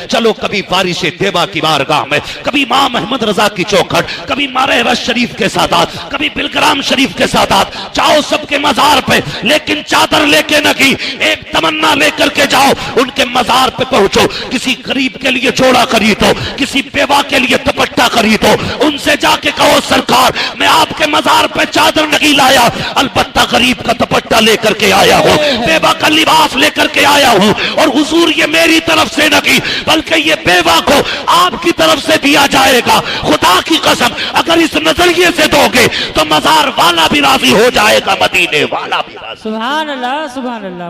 चलो कभी बारिश देवा की बारगाह में, कभी मां मोहम्मद रजा की चौखट, कभी मारे शरीफ के सादात, कभी बिलग्राम शरीफ के सादात, जाओ सबके मजार पे, लेकिन चादर लेके नहीं, एक तमन्ना लेकर के जाओ, उनके मजार पे पहुंचो, किसी गरीब के लिए जोड़ा खरीदो, किसी बेवा के लिए दुपट्टा खरीदो, उनसे जाके कहो सरकार मैं आपके मजार पे चादर नहीं लाया, अलबत्ता गरीब का दुपट्टा लेकर के आया हूं, बेवा का लिबास लेकर के आया हूं, और हुजूर ये मेरी तरफ से नहीं बल्कि ये बेवा को आपकी तरफ से दिया जाएगा। खुदा की कसम अगर इस नजरिए से दोगे तो मजार वाला भी राजी हो जाएगा, मदीने वाला भी राजी। सुभान अल्लाह सुभान अल्लाह।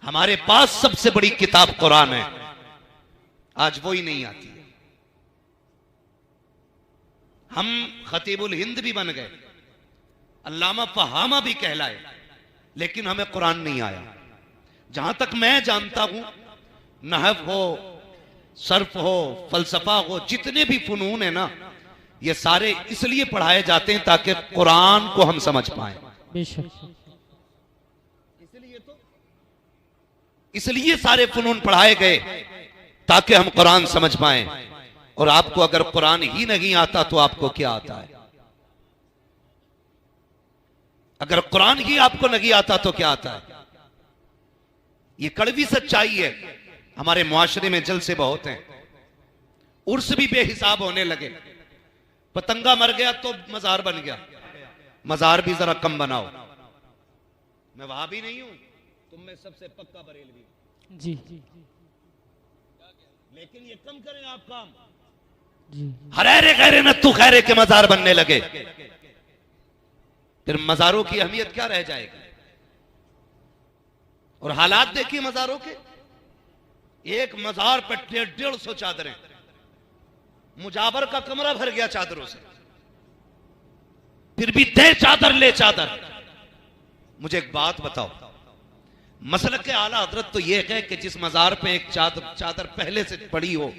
हमारे पास सबसे बड़ी किताब कुरान है, आज वो ही नहीं आती है। हम खतीबुल हिंद भी बन गए, अल्लामा फहामा भी कहलाए, लेकिन हमें कुरान नहीं आया। जहां तक मैं जानता हूं, नहव हो, सर्फ हो, फलसफा हो, जितने भी फनून है ना, ये सारे इसलिए पढ़ाए जाते हैं ताकि कुरान को हम समझ पाए। इसलिए सारे फनून पढ़ाए गए ताकि हम कुरान समझ पाए। और आपको अगर कुरान ही नहीं आता तो आपको क्या आता है? अगर कुरान ही आपको नहीं आता तो क्या आता है? ये कड़वी सच्चाई है। हमारे मुआशरे में जलसे बहुत हैं, उर्स भी बेहिसाब होने लगे। पतंगा मर गया तो मजार बन गया, मजार भी जरा कम बनाओ। मैं वहां भी नहीं हूं, तुम में सबसे पक्का बरेलवी जी, लेकिन ये कम करें आप काम। हरेरे गहरे न तू खैरे के मजार बनने लगे, फिर मजारों की अहमियत क्या रह जाएगी? और हालात देखिए मजारों के, एक मजार पर 150 चादरें, मुजावर का कमरा भर गया चादरों से, फिर भी दे चादर ले चादर। मुझे एक बात बताओ, मसलक के आला हजरत तो यह है कि जिस मजार पे एक चादर पहले से पड़ी हो,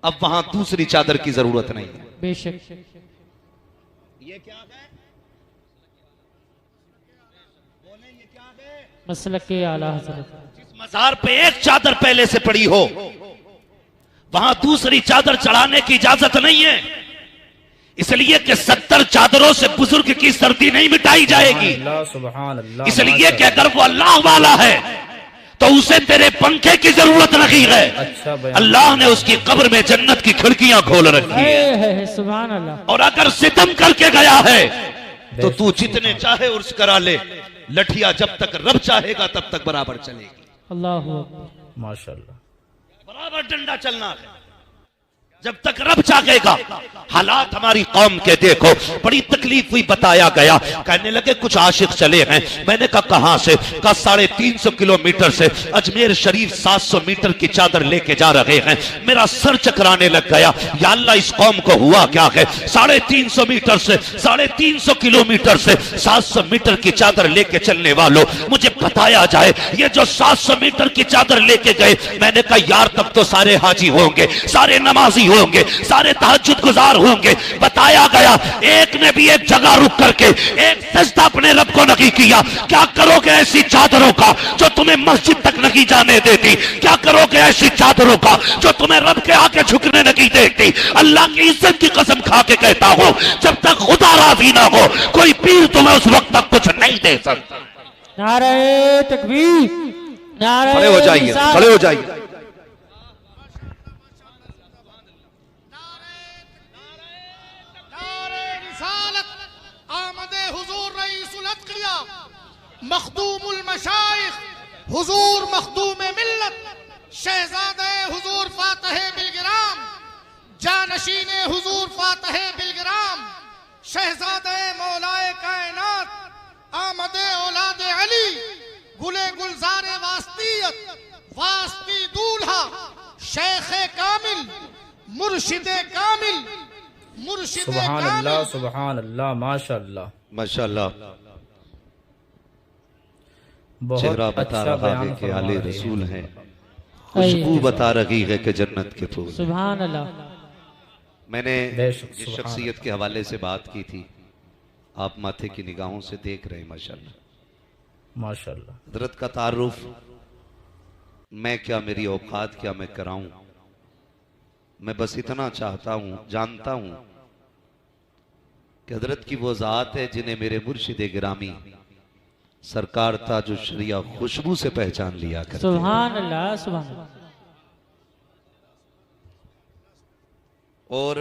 अब वहां दूसरी चादर की जरूरत नहीं है। बेशक ये क्या है? बोले ये क्या है? मसलक के आला हज़रत। जिस मजार पे एक चादर पहले से पड़ी हो, वहां दूसरी चादर चढ़ाने की इजाजत नहीं है, इसलिए कि 70 चादरों से बुजुर्ग की सर्दी नहीं मिटाई जाएगी। इसलिए कि अगर वो अल्लाह वाला है तो उसे तेरे पंखे की जरूरत नहीं है। अल्लाह ने उसकी कब्र में जन्नत की खिड़कियां खोल रखी है। सुभान अल्लाह। और अगर सितम करके गया है तो तू जितने चाहे उर्स करा ले, लठिया जब तक रब चाहेगा तब तक बराबर चलेगी। अल्लाह माशाल्लाह, बराबर डंडा चलना है जब तक रब चाहेगा। हालात हमारी कौम के देखो, बड़ी तकलीफ हुई, बताया गया, कहने लगे कुछ आशिक चले हैं। मैंने कहा कहां से? कहा 350 किलोमीटर से, अजमेर शरीफ 700 मीटर की चादर लेके जा रहे हैं। मेरा सर चकराने लग गया, या अल्लाह इस कौम को हुआ क्या है? 350 मीटर से, 350 किलोमीटर से 700 मीटर की चादर लेके चलने वालों, मुझे बताया जाए ये जो 700 मीटर की चादर लेके गए, मैंने कहा यार तब तो सारे हाजी होंगे, सारे नमाजी होंगे, सारे तहज्जुद गुजार होंगे। बताया गया एक ने भी एक जगह रुक करके एक सजदा अपने रब को नहीं किया। क्या करोगे ऐसी चादरों का जो तुम्हें मस्जिद तक नहीं जाने देती? क्या करोगे ऐसी चादरों का जो तुम्हें रब के आगे झुकने नहीं देती? अल्लाह की इज्जत की कसम खा के कहता हूं, जब तक खुदा राजी ना हो कोई पीर तुम्हें उस वक्त तक कुछ नहीं दे सकता। नारे तकबीर, नारे खड़े हो जाइए, खड़े हो जाइए। मखदूमुल मशाइख हुजूर मखदूम मिल्लत, शहजादे हुजूर फातह बिलग्राम, जानशीने हुजूर फातह बिलग्राम, शहजादे मौलाए कायनात, आमदे औलादे अली, गुले गुलजारे वास्तियत, वास्ती दूल्हा, शेखे कामिल, मुर्शिदे कामिल, मुर्शिदे सुभान कामिल। अल्लाह, सुभान अल्लाह, माशाअल्लाह, माशाअल्लाह। चेहरा बता रहा है कि आले रसूल हैं, खुशबू बता रही है कि जन्नत के फूल। सुभान अल्लाह। मैंने जिस शख्सियत के हवाले से बात की थी, आप माथे की निगाहों से देख रहे हैं, माशाअल्लाह माशाअल्लाह। हजरत का तारुफ मैं क्या, मेरी औकात क्या, मैं कराऊं। मैं बस इतना चाहता हूं, जानता हूं कि हजरत की वो जात है जिन्हें मेरे मुर्शिद गिरामी सरकार ताजुश शरिया खुशबू से पहचान लिया करते हैं। सुभान अल्लाह, सुभान अल्लाह। और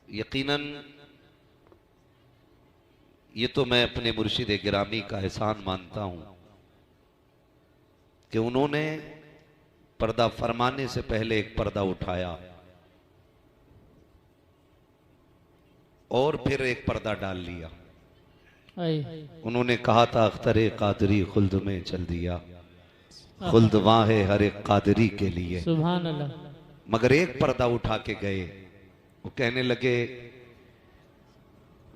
यकीनन ये तो मैं अपने मुर्शिद गिरामी का एहसान मानता हूं कि उन्होंने पर्दा फरमाने से पहले एक पर्दा उठाया और फिर एक पर्दा डाल लिया। उन्होंने कहा था अख्तरे कादरी खुल्द में चल दिया, खुल्द वहां है हर एक कादरी के लिए। सुभान अल्लाह। मगर एक पर्दा उठा के गए, वो कहने लगे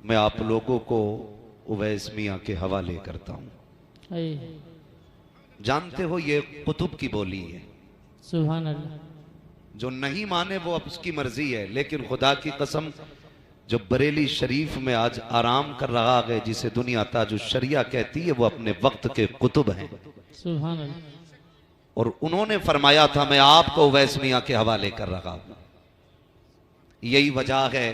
मैं आप लोगों को उवैस मियां के हवाले करता हूं। जानते हो ये कुतुब की बोली है। सुभान अल्लाह। जो नहीं माने वो अब उसकी मर्जी है, लेकिन खुदा की कसम जो बरेली शरीफ में आज आराम कर रहा है, जिसे दुनिया ताजुश शरिया कहती है, वो अपने वक्त के कुतुब हैं। सुभान अल्लाह। और उन्होंने फरमाया था मैं आपको उवैस मियां के हवाले कर रहा हूं। यही वजह है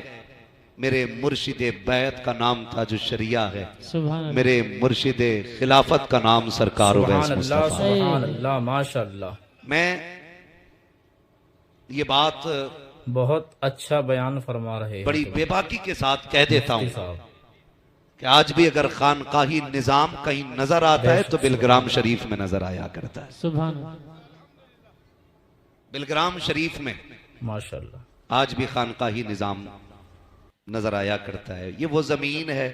मेरे मुर्शिद बैत का नाम ताजुश शरिया है, सुभान अल्लाह। मेरे मुर्शिद खिलाफत का नाम सरकार उवैस मुस्तफा। सुभान अल्लाह, माशाअल्लाह। मैं ये बात बहुत अच्छा बयान फरमा रहे हैं। बड़ी बेबाकी के साथ कह देता हूं साहब, कि आज भी अगर खानकाही निजाम कहीं नजर आता है तो बिलग्राम शरीफ में नजर आया करता है। सुभान अल्लाह। बिलग्राम शरीफ में माशाअल्लाह आज भी खानकाही निजाम नजर आया करता है। ये वो जमीन है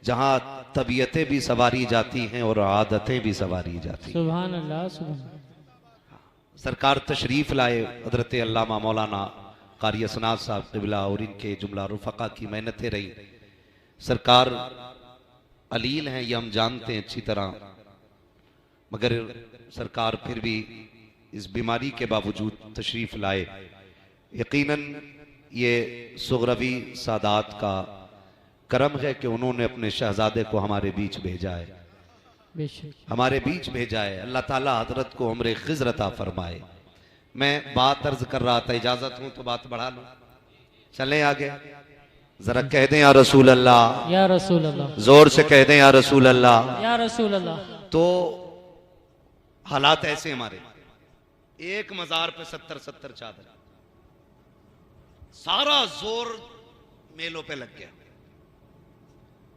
जहां तबीयतें भी सवारी जाती हैं और आदतें भी सवारी जाती हैं। सुभान अल्लाह, सुभान अल्लाह। सरकार तशरीफ लाए, हजरत अल्लामा मौलाना कारी असनाद साहब क़िबला और इनके जुमला रुफ़क़ा की मेहनतें रही। सरकार अलील हैं, ये हम जानते हैं अच्छी तरह, मगर सरकार फिर भी इस बीमारी के बावजूद तशरीफ लाए। यकीनन ये सुगरवी सादात का करम है कि उन्होंने अपने शहजादे को हमारे बीच भेजा है, बेशक। हमारे बीच भेजा है। अल्लाह ताला हजरत को उम्र खिज़र अता फरमाए। मैं बात अर्ज कर रहा था, इजाजत हो तो बात बढ़ा लो, चले आगे। जरा कह दें या रसूल अल्लाह, या रसूल अल्लाह, जोर से कह दें या रसूल अल्लाह। या रसूल अल्लाह। तो हालात ऐसे हमारे, एक मजार पे 70 चादर, सारा जोर मेलों पे लग गया,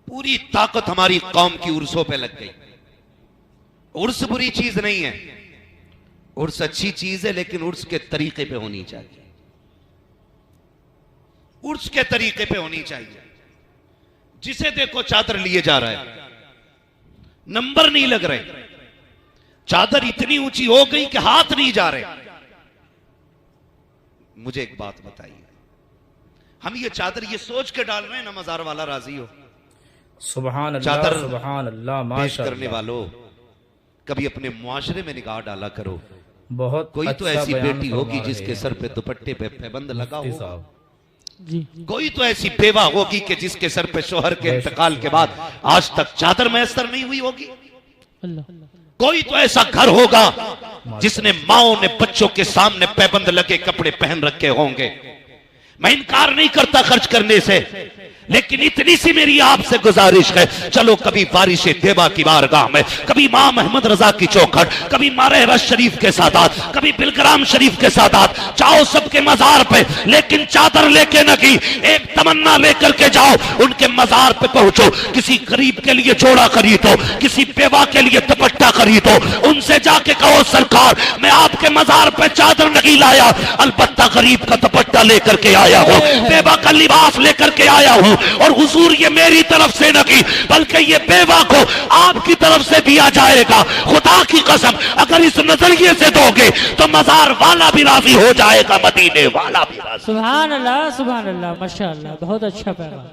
पूरी ताकत हमारी कौम की उर्सों पे लग गई। उर्स बुरी चीज नहीं है, उर्स अच्छी चीज है, लेकिन उर्स के तरीके पे होनी चाहिए, उर्स के तरीके पे होनी चाहिए। जिसे देखो चादर लिए जा रहा है, नंबर नहीं लग रहे, चादर इतनी ऊंची हो गई कि हाथ नहीं जा रहे। मुझे एक बात बताइए, हम ये चादर ये सोच के डाल रहे हैं ना मजार वाला राजी हो? सुभान अल्लाह, चादर सुभान अल्लाह, पेश करने माशाअल्लाह। वालों, कभी अपने मुआशरे में निगाह डाला करो। बहुत कोई तो अच्छा ऐसी बयान बेटी फरमा होगी रहे जिसके हैं सर पे दुपट्टे पे पैबंद लगा मुफ्ती हो, साहब। जी। कोई तो ऐसी बेवा होगी कि जिसके सर पे शोहर के इंतकाल के बाद आज तक चादर मैसर नहीं हुई होगी। अल्लाह। कोई तो ऐसा घर होगा जिसने माओ ने बच्चों के सामने पैबंद लगे कपड़े पहन रखे होंगे। मैं इनकार नहीं करता खर्च करने से, लेकिन इतनी सी मेरी आपसे गुजारिश है, चलो कभी बारिश देवा की बारगाह में, कभी मां मोहम्मद रजा की चौखट, कभी मारहरा शरीफ के सादात, कभी बिलग्राम शरीफ के सादात, जाओ सबके मजार पे, लेकिन चादर लेके नहीं, एक तमन्ना लेकर के जाओ, उनके मजार पे पहुंचो, किसी गरीब के लिए जोड़ा खरीदो, किसी बेवा के लिए दुपट्टा खरीदो, उनसे जाके कहो सरकार मैं आपके मजार पे चादर नहीं लाया, अलबत्ता गरीब का दुपट्टा लेकर के आया हूं, बेवा का लिबास लेकर के आया हूं, और हुजूर ये मेरी तरफ से नहीं बल्कि ये बेवा को आपकी तरफ से दिया जाएगा। खुदा की कसम अगर इस नजरिए से दोगे तो मजार वाला भी राजी हो जाएगा, मदीने वाला भी राजी। सुभान अल्लाह, सुभान अल्लाह, माशाअल्लाह, बहुत अच्छा पैगाम,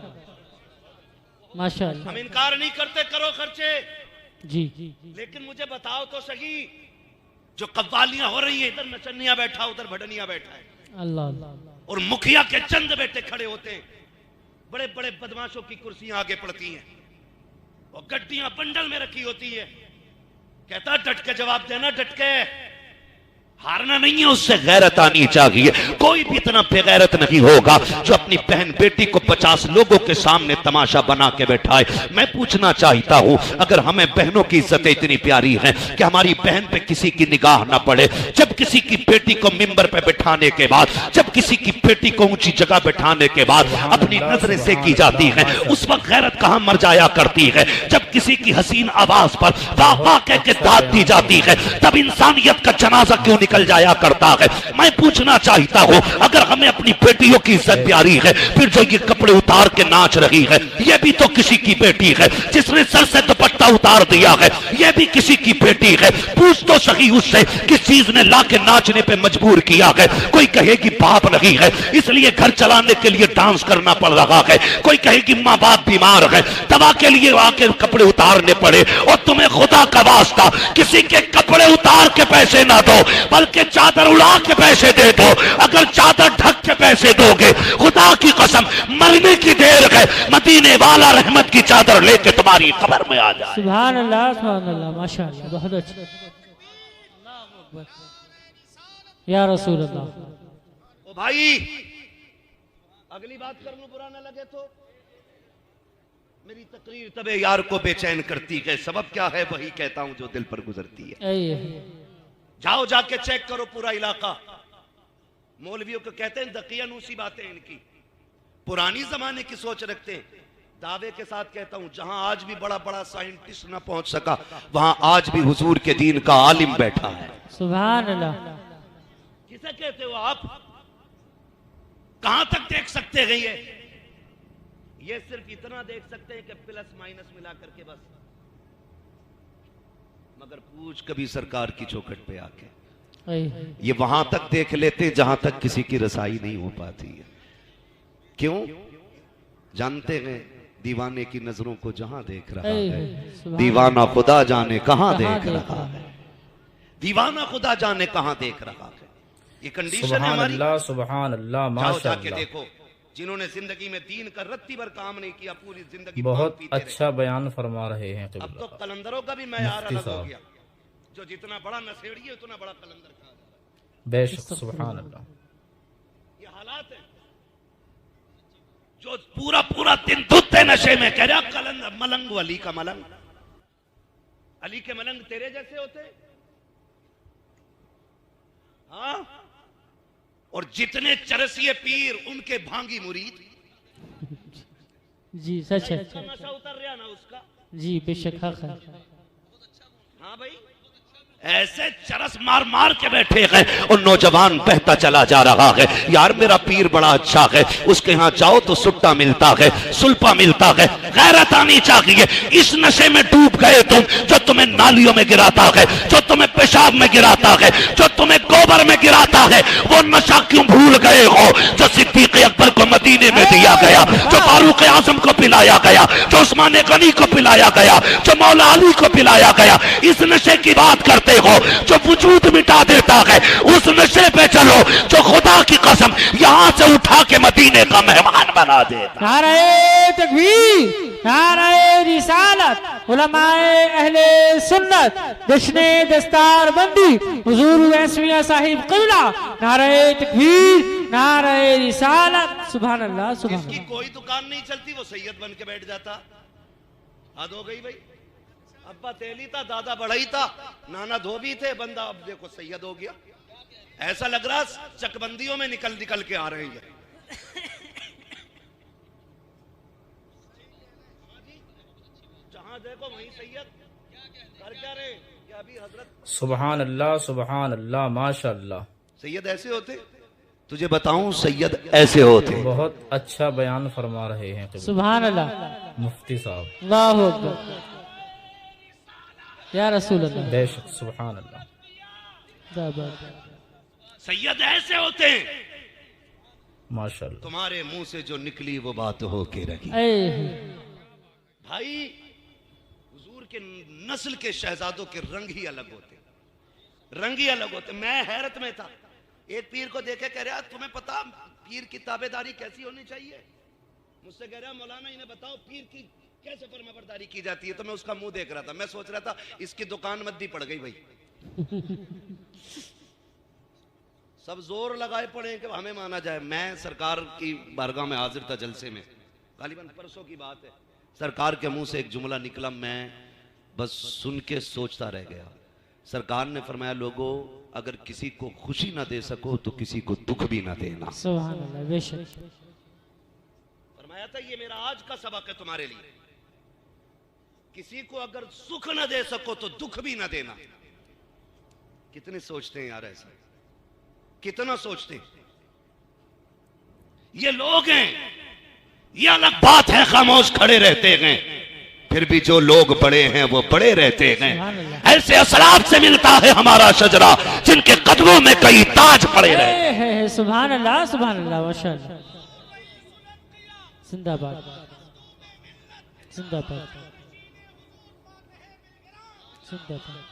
माशाअल्लाह। हम इनकार नहीं करते, करो खर्चे, जी। लेकिन मुझे बताओ तो सही, जो कव्वालियां हो रही है, इधर नचनिया बैठा उधर भडनिया बैठा है, अल्लाह अल्लाह। और मुखिया के चंद बेटे खड़े होते, बड़े बड़े बदमाशों की कुर्सियां आगे पड़ती हैं, वो गड्डियां बंडल में रखी होती है, कहता डट के जवाब देना, डट के, हारना नहीं है, उससे गैरत आनी चाहिए। कोई भी इतना बेगैरत नहीं होगा जो अपनी बहन बेटी को 50 लोगों के सामने तमाशा बना के बैठाए। मैं पूछना चाहता हूं, अगर हमें बहनों की इज्जतें इतनी प्यारी हैं कि हमारी बहन पे किसी की निगाह ना पड़े, जब किसी की बेटी को मिंबर पे बैठाने के बाद, जब किसी की बेटी को ऊंची जगह बैठाने के बाद अपनी नजरें से की जाती है, उस वक्त गैरत कहां मर जाया करती है। जब किसी की हसीन आवाज पर वाह वाह कह के दाद दी जाती है, तब इंसानियत का जनाजा क्यों निकल जाया करता है। मैं पूछना चाहता हूं, अगर हमें अपनी बेटियों की इज्जत प्यारी है, फिर जो ये कपड़े उतार के नाच रही है, ये भी तो किसी की बेटी है। जिसने सर से दुपट्टा उतार दिया है, ये भी किसी की बेटी है। पूछ तो सही उससे किस चीज ने ला के नाचने पे मजबूर किया है। कोई कहे कि बाप नहीं है इसलिए घर चलाने के लिए डांस करना पड़ रहा है, कोई कहे कि माँ बाप बीमार है दवा के लिए आके कपड़े उतारने पड़े। और तुम्हें खुदा का वास्ता किसी के कपड़े उतार के पैसे ना दो, बल्कि चादर उड़ा के पैसे दे दो। अगर चादर ढक के पैसे दोगे, खुदा की कसम मरने की देर है, मदीने वाला रहमत की चादर लेके तुम्हारी कब्र में आ जाए। सुभान अल्लाह, माशाअल्लाह, बहुत अच्छा। या रसूल अल्लाह। ओ भाई, अगली बात कर लूं बुरा ना लगे तो। मेरी तकरीर तबे यार को बेचैन करती है, सबब क्या है वही कहता हूं जो दिल पर गुजरती है। जाओ जाके चेक करो पूरा इलाका। मौलवियों को कहते हैं दकियानूसी बातें इनकी, पुरानी जमाने की सोच रखते हैं। दावे के साथ कहता हूं, जहां आज भी बड़ा बड़ा साइंटिस्ट ना पहुंच सका, वहां आज भी हुजूर के दीन का आलिम बैठा है। सुभान अल्लाह। किसे कहते हो आप? कहां तक देख सकते हैं ये सिर्फ इतना देख सकते हैं कि प्लस माइनस मिला करके बस, मगर पूछ कभी सरकार की चौखट पे आके, ये वहां तक देख लेते जहां तक किसी की रसाई नहीं हो पाती है। क्यों? जानते हैं दीवाने की नजरों को जहां देख रहा है, दीवाना खुदा जाने कहां देख रहा है। दीवाना खुदा जाने कहां देख रहा है। ये कंडीशन है हमारी। सुभान अल्लाह, जाओ जाके देखो, जिन्होंने जिंदगी में दीन का रत्ती भर काम नहीं किया, पूरी जिंदगी बहुत अच्छा बयान फरमा रहे हैं। अब तो कलंदरों का भी मैयार अलग हो गया, जो जितना बड़ा नशेड़ी है उतना बड़ा कलंदर कहा जाता है। बेशक, सुभान अल्लाह। ये हालात है, जो पूरा पूरा दिन धुते नशे में कह रहा कलंदर मलंग, अली का मलंग, अली के मलंग तेरे जैसे होते। हाँ, और जितने चरसिए पीर उनके भांगी मुरीद। जी सच है, नशा उतर रहा ना उसका। जी बेशक हक है। हाँ भाई, ऐसे चरस मार मार के बैठे हैं और नौजवान बहता चला जा रहा है। यार मेरा पीर बड़ा अच्छा है, उसके यहाँ जाओ तो सुट्टा मिलता है, सुल्पा मिलता है। गैरत आनी चाहिए। इस नशे में डूब गए तुम, जो तुम्हें नालियों में गिराता है, जो तुम्हें पेशाब में गिराता है, जो तुम्हें गोबर में गिराता है, वो नशा क्यों भूल गए हो जो सिद्दीक अकबर को मदीने में दिया गया, जो फारूक आजम को पिलाया गया, जो उस्मान गनी को पिलाया गया, जो मौला अली को पिलाया गया। इस नशे की बात करते हो जो वजूद मिटा देता है, उस नशे पे चलो जो खुदा की कसम यहां से उठा के मदीने का मेहमान बना देता। नारे तकबीर, नारे रिसालत, उलमाए अहले सुन्नत, जश्ने दस्तार बंदी, हुजूर वैसमिया साहिब क़िबला, नारे तकबीर, नारे रिसालत। सुभान अल्लाह, सुभान इसकी अल्लाह। कोई दुकान नहीं चलती, वो सैयद बन के बैठ जाता। हद हो गई भाई। अब्बा तेली था, दादा बढ़ई था, नाना धोबी थे, बंदा अब देखो सैयद हो गया। ऐसा लग रहा चकबंदियों में निकल निकल के आ रही है। जहां देखो वहीं सैयद कर क्या रहे। अभी हजरत सुभान अल्लाह, सुभान अल्लाह, माशाअल्लाह। सैयद ऐसे होते, तुझे बताऊं सैयद ऐसे होते। बहुत अच्छा बयान फरमा रहे हैं सुभान अल्लाह, मुफ्ती साहब। अल्लाहु अकबर, या रसूल अल्लाह। बेशक, सुभान अल्लाह। सैयद ऐसे होते हैं, माशाअल्लाह। तुम्हारे मुंह से जो निकली वो बात हो के रही। भाई हुजूर के नस्ल के शहजादों के रंग ही अलग होते, रंग ही अलग होते। मैं हैरत में था, एक पीर को देखे कह रहा तुम्हें पता पीर की ताबेदारी कैसी होनी चाहिए। मुझसे कह रहा मौलाना इन्हें बताओ पीर की कैसे फर्माबरदारी की जाती है? तो मैं उसका मुंह देख रहा था, मैं सोच रहा था इसकी दुकान मद्दी पड़ गई भाई। सब जोर लगाए पड़े कि हमें माना जाए। मैं सरकार की बारगाह में हाजिर था जलसे में, गालिबन परसों की बात है। सरकार के मुंह से एक जुमला निकला, मैं बस सुन के सोचता रह गया। सरकार ने फरमाया, लोगों अगर किसी को खुशी ना दे सको तो किसी को दुख भी ना देना। सुभान अल्लाह, बेशक। फरमाया था ये मेरा आज का सबक है तुम्हारे लिए, किसी को अगर सुख ना दे सको तो दुख भी ना देना। कितने सोचते हैं यार ऐसा, कितना सोचते हैं। ये लोग हैं, ये अलग बात है, खामोश खड़े रहते हैं, फिर भी जो लोग बड़े हैं वो बड़े रहते हैं। ऐसे असलाफ से मिलता है हमारा शजरा, जिनके कदमों में कई ताज पड़े रहे। सुभान अल्लाह, सुभान अल्लाह, माशाअल्लाह। जिंदाबाद, जिंदाबाद, जिंदाबाद।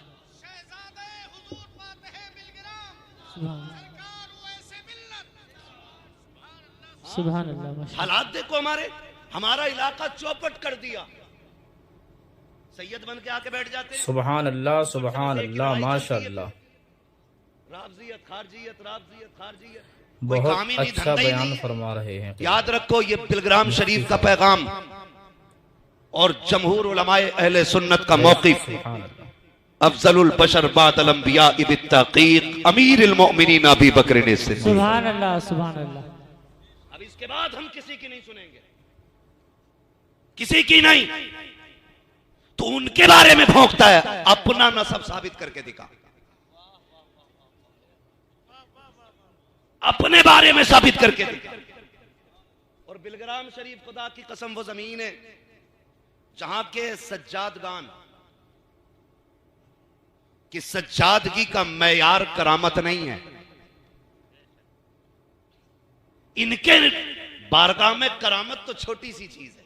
सुभान अल्लाह, माशाअल्लाह। हालात देखो हमारे, हमारा इलाका चौपट कर दिया। सैयद बन के आके बैठ जाते हैं। सुभान अल्लाह, सुभान अल्लाह, माशाअल्लाह। राबजियत, खारजियत, राबजियत, खारजियत, बहुत अच्छा बयान फरमा रहे हैं। याद रखो ये बिलग्राम शरीफ का पैगाम और जमहूर उलमाए अहले सुन्नत का मौक़िफ़। अफजलुल बशर बादल अंबिया बित्तक़ीक़ अमीरुल मोमिनीन अबू बकर ने सिद्दीक़। सुभान अल्लाह, सुभान अल्लाह। अब इसके बाद हम किसी की नहीं सुनेंगे, किसी की नहीं। तो उनके बारे में भौंकता है, अपना नसब साबित करके दिखा, अपने बारे में साबित करके दिखा। और बिलग्राम शरीफ, खुदा की कसम वो जमीन है जहां के सज्जादगान कि सज्जादगी का मैयार करामत नहीं है। इनके बारगाह में करामत तो छोटी सी चीज है,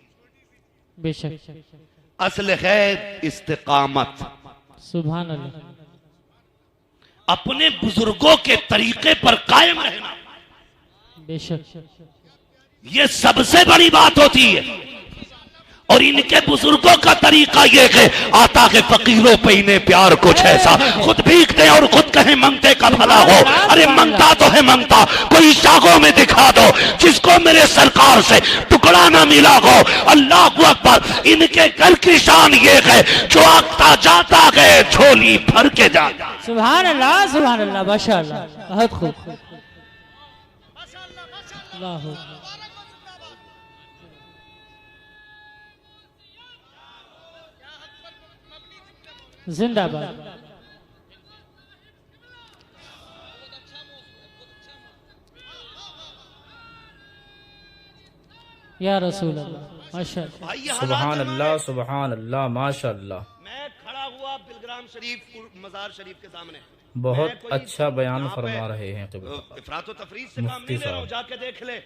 बेशक। असल है इस्तिकामत। सुभान अल्लाह। अपने बुजुर्गों के तरीके पर कायम रहना, बेशक। ये सबसे बड़ी बात होती है। और इनके बुजुर्गों का तरीका ये है, आता के फकीरों पे इन्हें प्यार कुछ ऐसा, खुद भीखते और खुद कहे मंगते का भला हो। अरे मंगता तो है मंगता, कोई शागों में दिखा दो जिसको मेरे सरकार से टुकड़ा ना मिला हो। अल्लाह हू अकबर। इनके घर की शान ये है, जो आता जाता गए झोली भर के जा। सुभान अल्लाह, सुभान अल्लाह, माशाअल्लाह, बहुत खूब। अल्लाह जिंदाबाद। या रसूल अल्लाह, माशाअल्लाह। भाई ये सुभान हालात अल्लाह, सुभान अल्लाह, माशाअल्लाह। मैं खड़ा हुआ बिलग्राम शरीफ मजार शरीफ के सामने, बहुत अच्छा बयान फरमा रहे हैं। इफरात व तफरीद से काम मुफ्ती नहीं ले रहा हूं, साहब। जाके देख ले,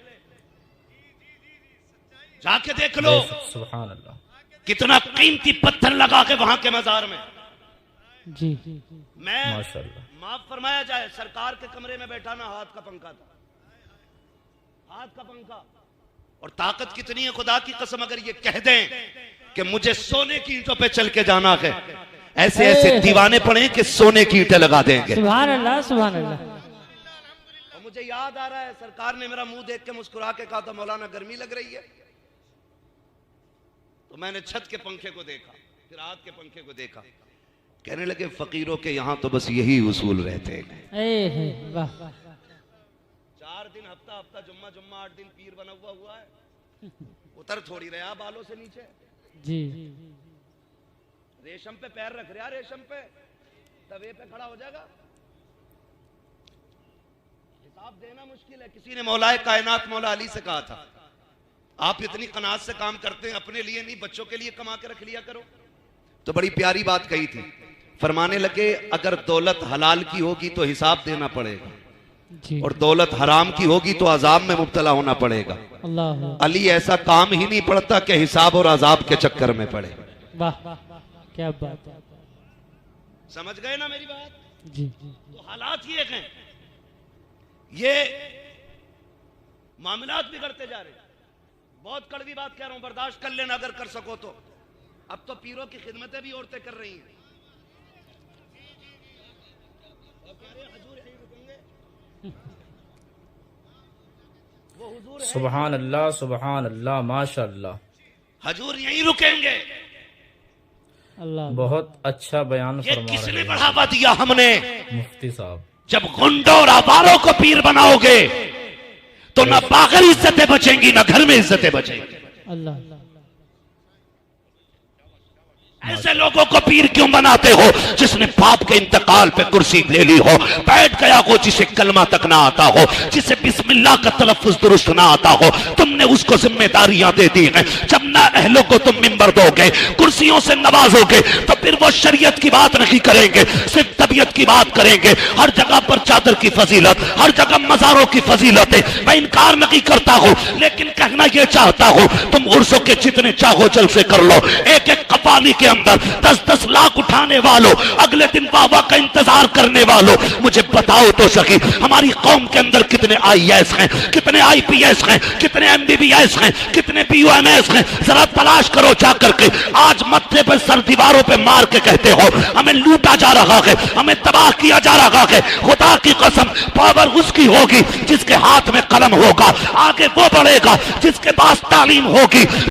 जाके देख लो सुभान अल्लाह। कितना कीमती पत्थर लगा के वहां के मजार में। जी, मैं माशाअल्लाह। माफ फरमाया जाए, सरकार के कमरे में बैठा ना, हाथ का पंखा था, हाथ का पंखा। और ताकत कितनी है, खुदा की कसम, अगर ये कह दें कि मुझे सोने की ईंटों पे चल के जाना है, ऐसे ऐसे दीवाने पड़े कि सोने की ईंटें लगा देंगे। सुभान अल्लाह, सुभान अल्लाह। और मुझे याद आ रहा है, सरकार ने मेरा मुंह देख के मुस्कुरा के कहा था, मौलाना गर्मी लग रही है। तो मैंने छत के पंखे को देखा, फिर हाथ के पंखे को देखा, कहने लगे फकीरों के यहां तो बस यही उसूल रहते हैं। वाह। 4 दिन हफ्ता हफ्ता, जुम्मा जुम्मा, 8 दिन पीर बना हुआ है, उतर थोड़ी रहा बालों से नीचे। जी, रेशम पे पैर रख रहा, रेशम पे तवे पे खड़ा हो जाएगा। हिसाब देना मुश्किल है। किसी ने मौलाए कायनात मौला अली से कहा था, आप इतनी कनात से काम करते हैं, अपने लिए नहीं बच्चों के लिए कमा के रख लिया करो। तो बड़ी प्यारी बात कही थी, फरमाने लगे अगर दौलत हलाल की होगी तो हिसाब देना पड़ेगा, जी। और दौलत हराम की होगी तो अजाब में मुब्तला होना पड़ेगा। अल्लाह, अली ऐसा काम ही नहीं पड़ता कि हिसाब और अजाब के चक्कर में पड़े। वाह, क्या बात है। समझ गए ना मेरी बात? जी, तो हालात ये हैं, ये मामलात बिगड़ते जा रहे हैं। बहुत कड़वी बात कह रहा हूं, बर्दाश्त कर लेना अगर कर सको तो। अब तो पीरों की खिदमतें भी औरतें कर रही हैं। सुभान अल्लाह माशाअल्लाह। हजूर यहीं रुकेंगे। अल्लाह बहुत अच्छा बयान ये फरमा किसने रहे हैं बढ़ावा दिया? हमने। मुफ्ती साहब। जब गुंडों और आवारों को पीर बनाओगे तो ना बाहर इज्जतें बचेंगी ना घर में इज्जतें बचेंगी। अल्लाह ऐसे लोगों को पीर क्यों बनाते हो? जिसने बाप के इंतकाल पे कुर्सी ले ली हो, बैठ गया हो, जिसे कलमा तक ना आता हो, जिसे बिस्मिल्लाह का तलफ्फुज दुरुस्त ना आता हो, तुमने उसको जिम्मेदारियां दे दी हैं। जब ना अहलों को तुम मिंबर दोगे, कुर्सियों से नवाजोगे, तो फिर वो शरीयत की बात नहीं करेंगे, सिर्फ तबीयत की बात करेंगे। हर जगह पर चादर की फजीलत, हर जगह मजारों की फजीलत है। मैं इनकार नहीं करता हूं, लेकिन कहना यह चाहता हूं, तुम उर्सों के जितने चाहो जलसे कर लो, एक एक कवाली के अंदर 10-10 लाख उठाने वालों, अगले दिन बाबा का इंतजार करने वालों, मुझे बताओ तो सही, हमारी कौम के अंदर कितने IAS हैं, कितने IPS हैं, कितने MBBS हैं, कितने PUMS हैं? जरा तलाश करो जाकर के। आज मत्थे पर सर दीवारों पे मार के कहते हो हमें लूटा जा रहा है, हमें तबाह किया जा रहा है। खुदा की कसम, पावर उसकी होगी जिसके हाथ में कलम होगा, आगे वो बढ़ेगा जिसके पास तालीम होगी।